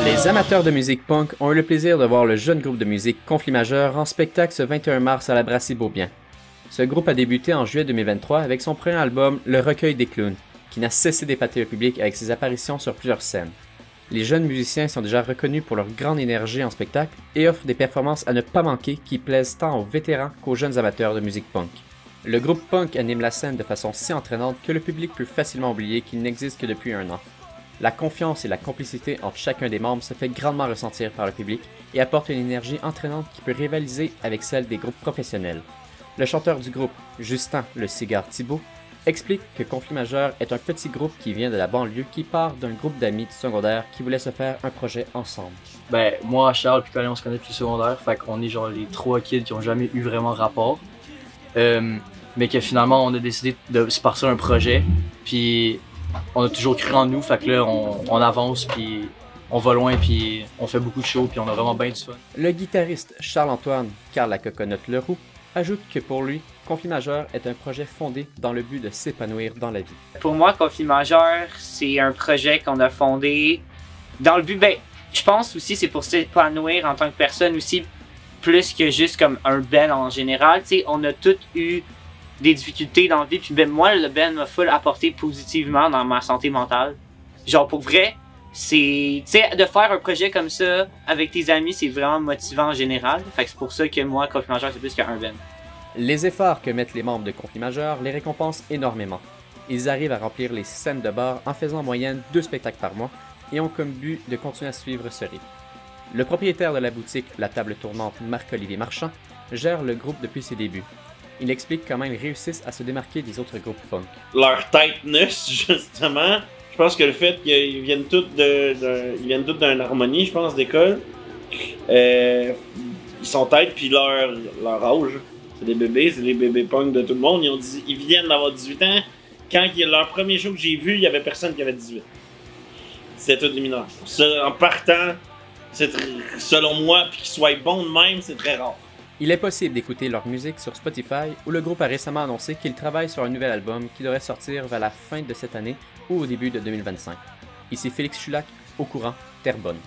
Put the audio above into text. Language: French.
Les amateurs de musique punk ont eu le plaisir de voir le jeune groupe de musique Conflit Majeur en spectacle ce 21 mars à la Brasserie Beaubien. Ce groupe a débuté en juillet 2023 avec son premier album Le Recueil des Clowns, qui n'a cessé d'épater le public avec ses apparitions sur plusieurs scènes. Les jeunes musiciens sont déjà reconnus pour leur grande énergie en spectacle et offrent des performances à ne pas manquer qui plaisent tant aux vétérans qu'aux jeunes amateurs de musique punk. Le groupe punk anime la scène de façon si entraînante que le public peut facilement oublier qu'il n'existe que depuis un an. La confiance et la complicité entre chacun des membres se fait grandement ressentir par le public et apporte une énergie entraînante qui peut rivaliser avec celle des groupes professionnels. Le chanteur du groupe, Justin le Cigare Thibault, explique que Conflit Majeur est un petit groupe qui vient de la banlieue qui part d'un groupe d'amis du secondaire qui voulaient se faire un projet ensemble. Ben, moi, Charles puis Colin, on se connaît depuis le secondaire, fait qu'on est genre les 3 kids qui ont jamais eu vraiment rapport. Mais que finalement, on a décidé de se partir un projet, puis on a toujours cru en nous, fait que là, on avance, puis on va loin, puis on fait beaucoup de shows, puis on a vraiment bien du fun. Le guitariste Charles-Antoine Carl la Coconote Leroux ajoute que pour lui, Conflit Majeur est un projet fondé dans le but de s'épanouir dans la vie. Pour moi, Conflit Majeur, c'est un projet qu'on a fondé dans le but, ben, je pense aussi c'est pour s'épanouir en tant que personne aussi, plus que juste comme un band en général. Tu sais, on a tous eu des difficultés dans la vie, puis ben, moi, le band m'a full apporté positivement dans ma santé mentale. Genre, pour vrai, c'est, tu sais, de faire un projet comme ça avec tes amis, c'est vraiment motivant en général. Fait que c'est pour ça que moi, Conflit Majeur, c'est plus qu'un band. Les efforts que mettent les membres de Conflit Majeur les récompensent énormément. Ils arrivent à remplir les scènes de bar en faisant en moyenne 2 spectacles par mois et ont comme but de continuer à suivre ce rythme. Le propriétaire de la boutique La Table Tournante, Marc-Olivier Marchand, gère le groupe depuis ses débuts. Il explique comment ils réussissent à se démarquer des autres groupes funk. Leur tightness, justement, je pense que le fait qu'ils viennent tous d'une harmonie, je pense, d'école, ils sont tight, puis leur âge, c'est des bébés, c'est les bébés punk de tout le monde. Ils viennent d'avoir 18 ans. Quand leur premier show que j'ai vu, il y avait personne qui avait 18. C'était tout des mineurs. En partant, selon moi, puis qu'ils soient bons de même, c'est très rare. Il est possible d'écouter leur musique sur Spotify où le groupe a récemment annoncé qu'il travaille sur un nouvel album qui devrait sortir vers la fin de cette année ou au début de 2025. Ici Félix Chulac, Au Courant, Terrebonne.